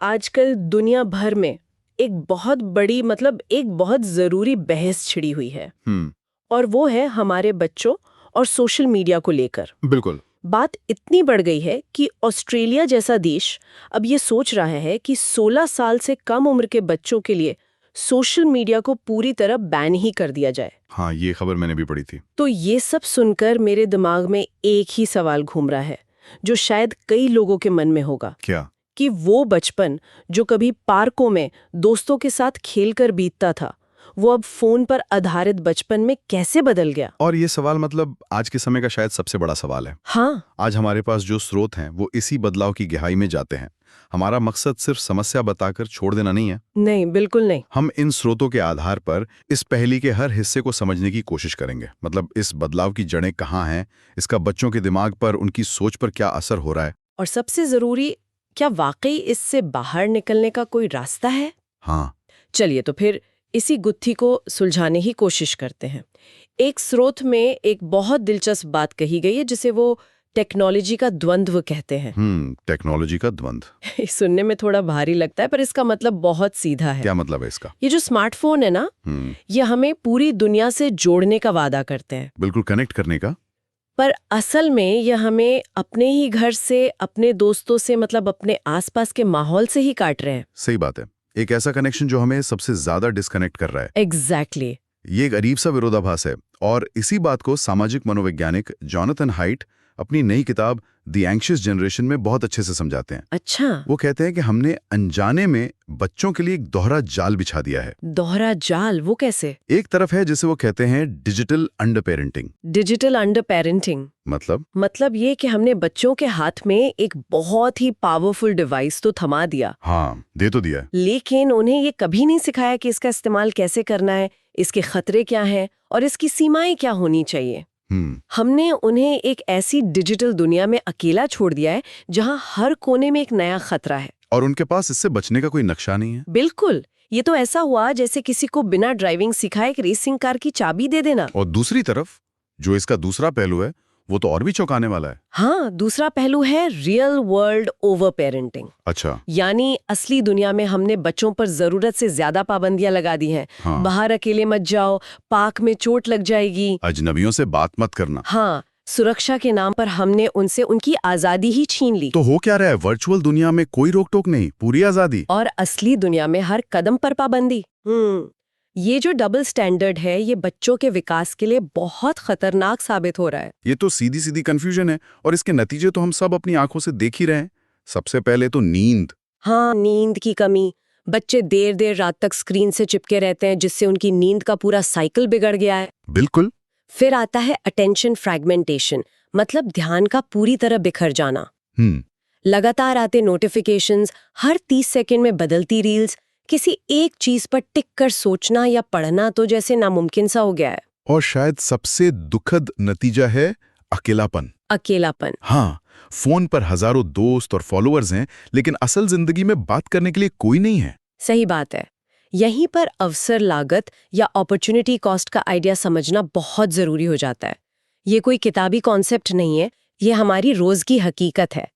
आजकल दुनिया भर में एक बहुत बड़ी एक बहुत जरूरी बहस छिड़ी हुई है। और वो है हमारे बच्चों और सोशल मीडिया को लेकर। बिल्कुल। बात इतनी बढ़ गई है कि ऑस्ट्रेलिया जैसा देश अब ये सोच रहा है कि 16 साल से कम उम्र के बच्चों के लिए सोशल मीडिया को पूरी तरह बैन ही कर दिया जाए। हाँ, ये खबर मैंने भी पढ़ी थी। तो ये सब सुनकर मेरे दिमाग में एक ही सवाल घूम रहा है, जो शायद कई लोगों के मन में होगा। क्या? कि वो बचपन जो कभी पार्कों में दोस्तों के साथ खेलकर बीतता था, वो अब फोन पर आधारित बचपन में कैसे बदल गया। और ये सवाल आज के समय का शायद सबसे बड़ा सवाल है। हाँ, आज हमारे पास जो स्रोत हैं वो इसी बदलाव की गहराई में जाते हैं। हमारा मकसद सिर्फ समस्या बताकर छोड़ देना नहीं है। नहीं, बिल्कुल नहीं। हम इन स्रोतों के आधार पर इस पहेली के हर हिस्से को समझने की कोशिश करेंगे। इस बदलाव की जड़ें कहाँ हैं, इसका बच्चों के दिमाग पर, उनकी सोच पर क्या असर हो रहा है। और सबसे जरूरी, क्या वाकई इससे बाहर निकलने का कोई रास्ता है? हाँ, चलिए तो फिर इसी गुत्थी को सुलझाने ही कोशिश करते हैं। एक स्रोत में एक बहुत दिलचस्प बात कही गई है, जिसे वो टेक्नोलॉजी का द्वंद्व कहते हैं। टेक्नोलॉजी का द्वंद्व। सुनने में थोड़ा भारी लगता है, पर इसका मतलब बहुत सीधा है। क्या मतलब है इसका? ये जो स्मार्टफोन है ना, ये हमें पूरी दुनिया से जोड़ने का वादा करते हैं। बिल्कुल, कनेक्ट करने का। पर असल में यह हमें अपने ही घर से, अपने दोस्तों से, अपने आसपास के माहौल से ही काट रहे हैं। सही बात है। एक ऐसा कनेक्शन जो हमें सबसे ज्यादा डिस्कनेक्ट कर रहा है। एग्जैक्टली। ये एक अजीब सा विरोधाभास है, और इसी बात को सामाजिक मनोवैज्ञानिक जॉनथन हाइट अपनी नई किताब द एंग्शियस जनरेशन में बहुत अच्छे से समझाते हैं। अच्छा। वो कहते हैं कि हमने अनजाने में बच्चों के लिए एक दोहरा जाल बिछा दिया है। दोहरा जाल? वो कैसे? एक तरफ है जिसे वो कहते हैं digital under parenting. Digital under parenting मतलब ये कि हमने बच्चों के हाथ में एक बहुत ही पावरफुल डिवाइस तो थमा दिया। हाँ, दे तो दिया, लेकिन उन्हें ये कभी नहीं सिखाया कि इसका इस्तेमाल कैसे करना है, इसके खतरे क्या हैं और इसकी सीमाएं क्या होनी चाहिए। हमने उन्हें एक ऐसी डिजिटल दुनिया में अकेला छोड़ दिया है जहां हर कोने में एक नया खतरा है, और उनके पास इससे बचने का कोई नक्शा नहीं है। बिल्कुल। ये तो ऐसा हुआ जैसे किसी को बिना ड्राइविंग सिखाए एक रेसिंग कार की चाबी दे देना। और दूसरी तरफ जो इसका दूसरा पहलू है, वो तो और भी चौंकाने वाला है। हाँ, दूसरा पहलू है रियल वर्ल्ड ओवर पेरेंटिंग। अच्छा। यानी असली दुनिया में हमने बच्चों पर जरूरत से ज्यादा पाबंदियां लगा दी हैं। हाँ। बाहर अकेले मत जाओ, पार्क में चोट लग जाएगी, अजनबियों से बात मत करना। हाँ, सुरक्षा के नाम पर हमने उनसे उनकी आजादी ही छीन ली। तो हो क्या रहा है? वर्चुअल दुनिया में कोई रोक टोक नहीं, पूरी आजादी। और असली दुनिया में हर कदम पर पाबंदी। ये जो डबल स्टैंडर्ड है, ये बच्चों के विकास के लिए बहुत खतरनाक साबित हो रहा है। ये तो सीधी सीधी कंफ्यूजन है, और इसके नतीजे तो हम सब अपनी आंखों से देख ही रहे हैं। सबसे पहले तो नींद। हाँ, नींद की कमी। बच्चे देर देर रात तक स्क्रीन से चिपके रहते हैं, जिससे उनकी नींद का पूरा साइकिल बिगड़ गया है। बिल्कुल। फिर आता है अटेंशन फ्रैगमेंटेशन, मतलब ध्यान का पूरी तरह बिखर जाना। लगातार आते नोटिफिकेशंस, हर 30 सेकंड में बदलती रील्स, किसी एक चीज पर टिक कर सोचना या पढ़ना तो जैसे नामुमकिन सा हो गया है। और शायद सबसे दुखद नतीजा है अकेलापन। अकेलापन। हाँ, फोन पर हजारों दोस्त और फॉलोअर्स हैं, लेकिन असल जिंदगी में बात करने के लिए कोई नहीं है। सही बात है। यहीं पर अवसर लागत या अपॉर्चुनिटी कॉस्ट का आइडिया समझना बहुत जरूरी हो जाता है। ये कोई किताबी कॉन्सेप्ट नहीं है, ये हमारी रोज की हकीकत है।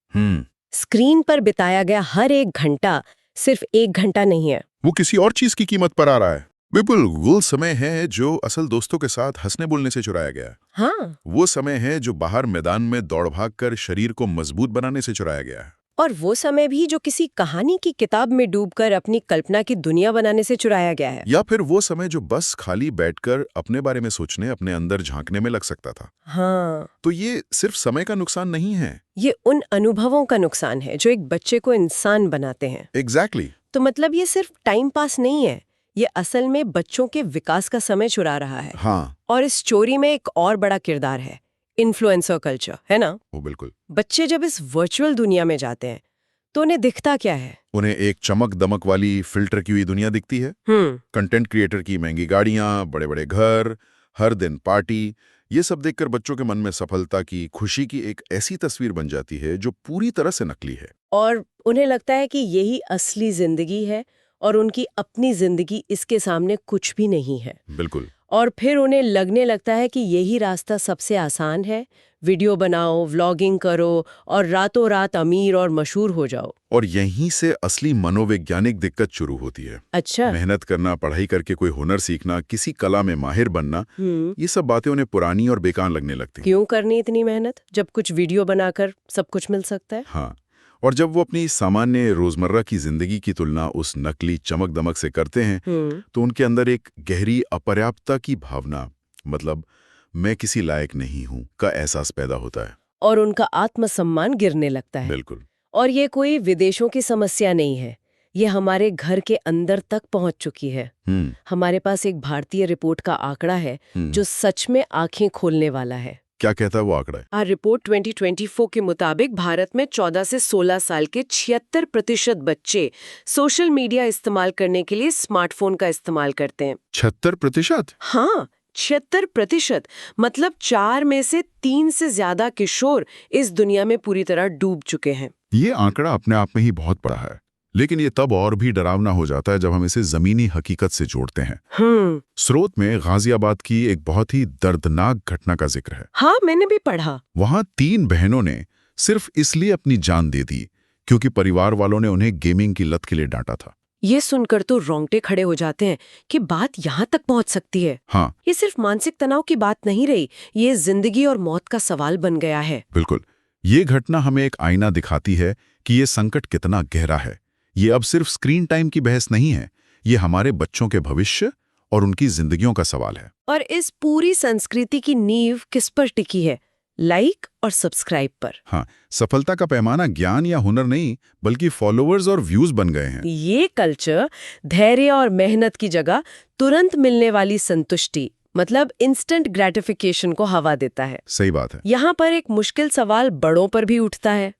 स्क्रीन पर बिताया गया हर एक घंटा सिर्फ 1 घंटा नहीं है, वो किसी और चीज की कीमत पर आ रहा है। बिल्कुल, वो समय है जो असल दोस्तों के साथ हंसने बोलने से चुराया गया। हाँ। वो समय है जो बाहर मैदान में दौड़ भाग कर शरीर को मजबूत बनाने से चुराया गया है। और वो समय भी जो किसी कहानी की किताब में डूबकर अपनी कल्पना की दुनिया बनाने से चुराया गया है। या फिर वो समय जो बस खाली बैठकर अपने बारे में सोचने, अपने अंदर झांकने में लग सकता था। हाँ। तो ये सिर्फ समय का नुकसान नहीं है, ये उन अनुभवों का नुकसान है जो एक बच्चे को इंसान बनाते हैं। एग्जैक्टली। तो मतलब ये सिर्फ टाइम पास नहीं है, ये असल में बच्चों के विकास का समय चुरा रहा है। हाँ। और इस चोरी में एक और बड़ा किरदार है, इन्फ्लुएंसर कल्चर, है ना? वो बिल्कुल। बच्चे जब इस वर्चुअल दुनिया में जाते हैं तो उन्हें दिखता क्या है? उन्हें एक चमक दमक वाली फिल्टर की हुई दुनिया दिखती है। कंटेंट क्रिएटर की महंगी गाड़ियां, बड़े बड़े घर, हर दिन पार्टी, ये सब देखकर बच्चों के मन में सफलता की, खुशी की एक ऐसी तस्वीर बन जाती है जो पूरी तरह से नकली है। और उन्हें लगता है कि यही असली जिंदगी है और उनकी अपनी जिंदगी इसके सामने कुछ भी नहीं है। बिल्कुल। और फिर उन्हें लगने लगता है कि यही रास्ता सबसे आसान है, वीडियो बनाओ, व्लॉगिंग करो और रातों रात अमीर और मशहूर हो जाओ। और यहीं से असली मनोवैज्ञानिक दिक्कत शुरू होती है। अच्छा। मेहनत करना, पढ़ाई करके कोई हुनर सीखना, किसी कला में माहिर बनना, ये सब बातें उन्हें पुरानी और बेकार लगने लगती हैं। क्यों करनी इतनी मेहनत जब कुछ वीडियो बनाकर सब कुछ मिल सकता है? हाँ, और जब वो अपनी सामान्य रोजमर्रा की जिंदगी की तुलना उस नकली चमक दमक से करते हैं तो उनके अंदर एक गहरी अपर्याप्तता की भावना, मतलब मैं किसी लायक नहीं हूं का एहसास पैदा होता है। और उनका आत्मसम्मान गिरने लगता है। बिल्कुल। और ये कोई विदेशों की समस्या नहीं है, ये हमारे घर के अंदर तक पहुंच चुकी है। हमारे पास एक भारतीय रिपोर्ट का आंकड़ा है जो सच में आंखें खोलने वाला है। क्या कहता है वो आंकड़ा? रिपोर्ट 2024 के मुताबिक भारत में 14 से 16 साल के 76% बच्चे सोशल मीडिया इस्तेमाल करने के लिए स्मार्टफोन का इस्तेमाल करते हैं। 76%? हाँ, 76%। मतलब 4 में से 3 से ज्यादा किशोर इस दुनिया में पूरी तरह डूब चुके हैं। ये आंकड़ा अपने आप में ही बहुत बड़ा है, लेकिन ये तब और भी डरावना हो जाता है जब हम इसे जमीनी हकीकत से जोड़ते हैं। स्रोत में गाजियाबाद की एक बहुत ही दर्दनाक घटना का जिक्र है। हाँ, मैंने भी पढ़ा। वहां 3 बहनों ने सिर्फ इसलिए अपनी जान दे दी क्योंकि परिवार वालों ने उन्हें गेमिंग की लत के लिए डांटा था। ये सुनकर तो रोंगटे खड़े हो जाते हैं कि बात यहाँ तक पहुँच सकती है। हाँ, ये सिर्फ मानसिक तनाव की बात नहीं रही, ये जिंदगी और मौत का सवाल बन गया है। बिल्कुल। ये घटना हमें एक आईना दिखाती है कि ये संकट कितना गहरा है। ये अब सिर्फ स्क्रीन टाइम की बहस नहीं है, ये हमारे बच्चों के भविष्य और उनकी जिंदगियों का सवाल है। और इस पूरी संस्कृति की नींव किस पर टिकी है? लाइक और सब्सक्राइब पर। हाँ, सफलता का पैमाना ज्ञान या हुनर नहीं बल्कि फॉलोअर्स और व्यूज बन गए हैं। ये कल्चर धैर्य और मेहनत की जगह तुरंत मिलने वाली संतुष्टि, मतलब इंस्टेंट ग्रेटिफिकेशन को हवा देता है। सही बात है। यहाँ पर एक मुश्किल सवाल बड़ों पर भी उठता है।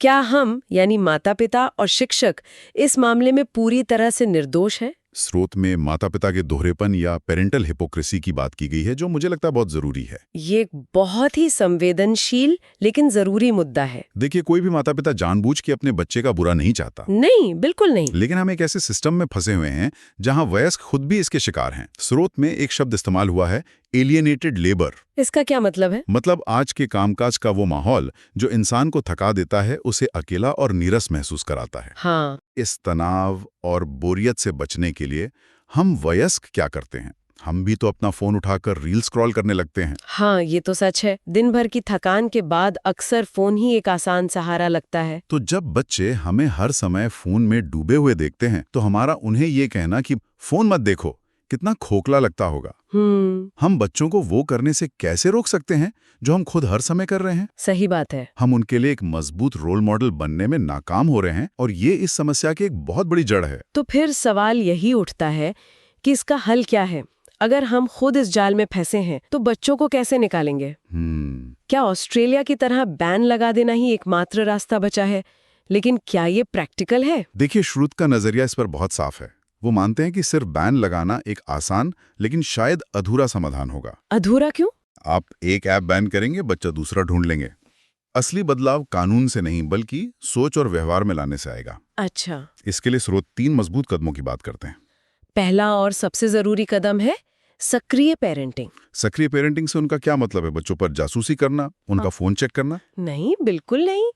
क्या हम यानी माता पिता और शिक्षक इस मामले में पूरी तरह से निर्दोष हैं? स्रोत में माता पिता के दोहरेपन या पेरेंटल हिपोक्रेसी की बात की गई है, जो मुझे लगता है बहुत जरूरी है। ये एक बहुत ही संवेदनशील लेकिन जरूरी मुद्दा है। देखिए, कोई भी माता पिता जानबूझ के अपने बच्चे का बुरा नहीं चाहता। नहीं, बिल्कुल नहीं। लेकिन हम एक ऐसे सिस्टम में फंसे हुए हैं जहां वयस्क खुद भी इसके शिकार हैं। स्रोत में एक शब्द इस्तेमाल हुआ है, एलियनेटेड लेबर। इसका क्या मतलब है? मतलब आज के कामकाज का वो माहौल जो इंसान को थका देता है, उसे अकेला और नीरस महसूस कराता है। हाँ। इस तनाव और बोरियत से बचने के लिए हम वयस्क क्या करते हैं? हम भी तो अपना फोन उठाकर रील स्क्रॉल करने लगते हैं। हाँ, ये तो सच है। दिन भर की थकान के बाद अक्सर फोन ही एक आसान सहारा लगता है। तो जब बच्चे हमें हर समय फोन में डूबे हुए देखते हैं तो हमारा उन्हें ये कहना कि फोन मत देखो कितना खोखला लगता होगा। हम बच्चों को वो करने से कैसे रोक सकते हैं जो हम खुद हर समय कर रहे हैं? सही बात है। हम उनके लिए एक मजबूत रोल मॉडल बनने में नाकाम हो रहे हैं और ये इस समस्या की एक बहुत बड़ी जड़ है। तो फिर सवाल यही उठता है कि इसका हल क्या है? अगर हम खुद इस जाल में फंसे हैं तो बच्चों को कैसे निकालेंगे? क्या ऑस्ट्रेलिया की तरह बैन लगा देना ही एकमात्र रास्ता बचा है? लेकिन क्या ये प्रैक्टिकल है? देखिए, श्रुत का नजरिया इस पर बहुत साफ है। वो मानते हैं कि सिर्फ बैन लगाना एक आसान लेकिन शायद अधूरा समाधान होगा। अधूरा क्यों? आप एक ऐप बैन करेंगे, बच्चा दूसरा ढूंढ लेंगे। असली बदलाव कानून से नहीं बल्कि सोच और व्यवहार में लाने से आएगा। अच्छा। इसके लिए स्रोत 3 मजबूत कदमों की बात करते हैं। पहला और सबसे जरूरी कदम है सक्रिय पेरेंटिंग। सक्रिय पेरेंटिंग से उनका क्या मतलब है? बच्चों पर जासूसी करना, उनका फोन चेक करना? नहीं, बिल्कुल नहीं।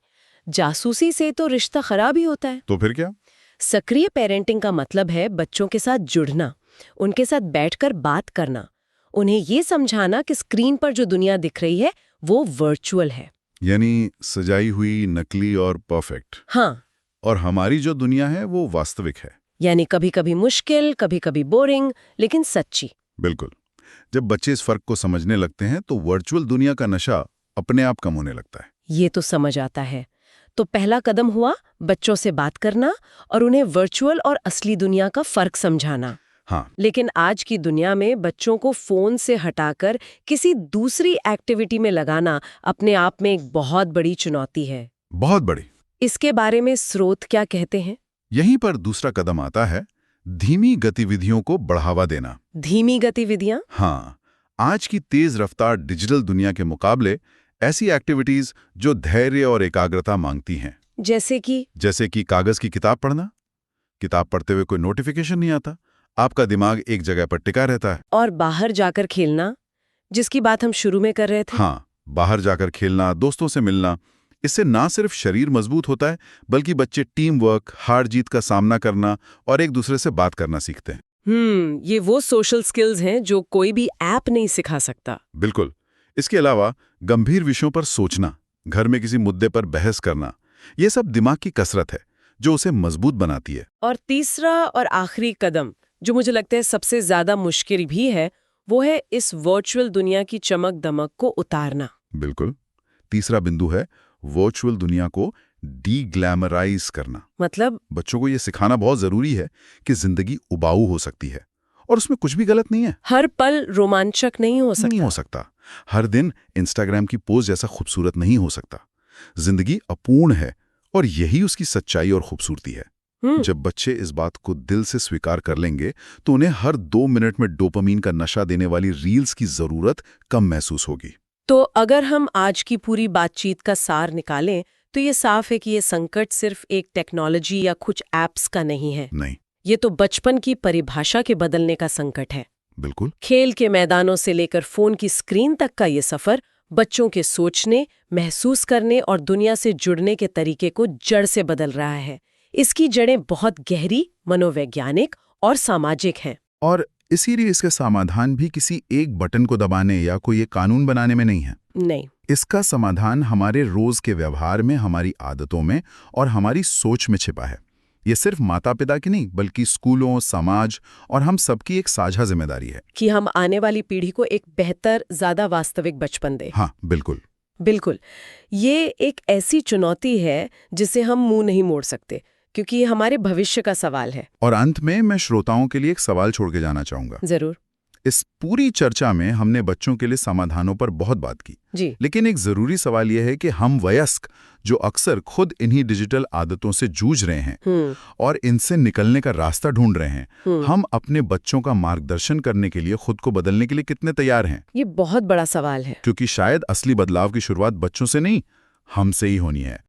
जासूसी से तो रिश्ता खराब ही होता है। तो फिर क्या? सक्रिय पेरेंटिंग का मतलब है बच्चों के साथ जुड़ना, उनके साथ बैठकर बात करना, उन्हें ये समझाना कि स्क्रीन पर जो दुनिया दिख रही है वो वर्चुअल है, यानी सजाई हुई, नकली और परफेक्ट। हाँ। और हमारी जो दुनिया है वो वास्तविक है, यानी कभी कभी मुश्किल, कभी कभी बोरिंग, लेकिन सच्ची। बिल्कुल। जब बच्चे इस फर्क को समझने लगते हैं तो वर्चुअल दुनिया का नशा अपने आप कम होने लगता है। ये तो समझ आता है। तो पहला कदम हुआ बच्चों से बात करना और उन्हें वर्चुअल और असली दुनिया का फर्क समझाना। हाँ। लेकिन आज की दुनिया में बच्चों को फोन से हटाकर किसी दूसरी एक्टिविटी में लगाना अपने आप में एक बहुत बड़ी चुनौती है। बहुत बड़ी। इसके बारे में स्रोत क्या कहते हैं? यहीं पर दूसरा कदम आता है, धीमी गतिविधियों को बढ़ावा देना। धीमी गतिविधियां? हाँ, आज की तेज रफ्तार डिजिटल दुनिया के मुकाबले ऐसी एक्टिविटीज जो धैर्य और एकाग्रता मांगती हैं। जैसे कि कागज की किताब पढ़ना। किताब पढ़ते हुए कोई नोटिफिकेशन नहीं आता, आपका दिमाग एक जगह पर टिका रहता है। और बाहर जाकर खेलना, जिसकी बात हम शुरू में कर रहे थे। हाँ, बाहर जाकर खेलना, दोस्तों से मिलना, इससे ना सिर्फ शरीर मजबूत होता है बल्कि बच्चे टीम वर्क, हार जीत का सामना करना और एक दूसरे से बात करना सीखते हैं। ये वो सोशल स्किल्स हैं जो कोई भी ऐप नहीं सिखा सकता। बिल्कुल। इसके अलावा गंभीर विषयों पर सोचना, घर में किसी मुद्दे पर बहस करना, ये सब दिमाग की कसरत है जो उसे मजबूत बनाती है। और तीसरा और आखिरी कदम, जो मुझे लगता है सबसे ज्यादा मुश्किल भी है, वो है इस वर्चुअल दुनिया की चमक दमक को उतारना। बिल्कुल। तीसरा बिंदु है वर्चुअल दुनिया को डी-ग्लैमराइज करना। मतलब बच्चों को ये सिखाना बहुत जरूरी है कि जिंदगी उबाऊ हो सकती है और उसमें कुछ भी गलत नहीं है। हर पल रोमांचक नहीं हो सकता। हर दिन इंस्टाग्राम की पोस्ट जैसा खूबसूरत नहीं हो सकता। जिंदगी अपूर्ण है और यही उसकी सच्चाई और खूबसूरती है। जब बच्चे इस बात को दिल से स्वीकार कर लेंगे तो उन्हें हर 2 मिनट में डोपामीन का नशा देने वाली रील्स की जरूरत कम महसूस होगी। तो अगर हम आज की पूरी बातचीत का सार निकालें तो ये साफ है कि ये संकट सिर्फ एक टेक्नोलॉजी या कुछ ऐप्स का नहीं है। नहीं, ये तो बचपन की परिभाषा के बदलने का संकट है। बिल्कुल। खेल के मैदानों से लेकर फोन की स्क्रीन तक का ये सफर बच्चों के सोचने, महसूस करने और दुनिया से जुड़ने के तरीके को जड़ से बदल रहा है। इसकी जड़ें बहुत गहरी, मनोवैज्ञानिक और सामाजिक हैं। और इसीलिए इसका समाधान भी किसी एक बटन को दबाने या कोई एक कानून बनाने में नहीं है। नहीं, इसका समाधान हमारे रोज के व्यवहार में, हमारी आदतों में और हमारी सोच में छिपा है। ये सिर्फ माता पिता की नहीं बल्कि स्कूलों, समाज और हम सबकी एक साझा जिम्मेदारी है कि हम आने वाली पीढ़ी को एक बेहतर, ज्यादा वास्तविक बचपन दें। हाँ, बिल्कुल बिल्कुल। ये एक ऐसी चुनौती है जिसे हम मुंह नहीं मोड़ सकते, क्योंकि ये हमारे भविष्य का सवाल है। और अंत में मैं श्रोताओं के लिए एक सवाल छोड़ के जाना चाहूंगा। जरूर। इस पूरी चर्चा में हमने बच्चों के लिए समाधानों पर बहुत बात की जी। लेकिन एक जरूरी सवाल यह है कि हम वयस्क जो अक्सर खुद इन्हीं डिजिटल आदतों से जूझ रहे हैं और इनसे निकलने का रास्ता ढूंढ रहे हैं, हम अपने बच्चों का मार्गदर्शन करने के लिए, खुद को बदलने के लिए कितने तैयार हैं? ये बहुत बड़ा सवाल है, क्योंकि शायद असली बदलाव की शुरुआत बच्चों से नहीं, हमसे ही होनी है।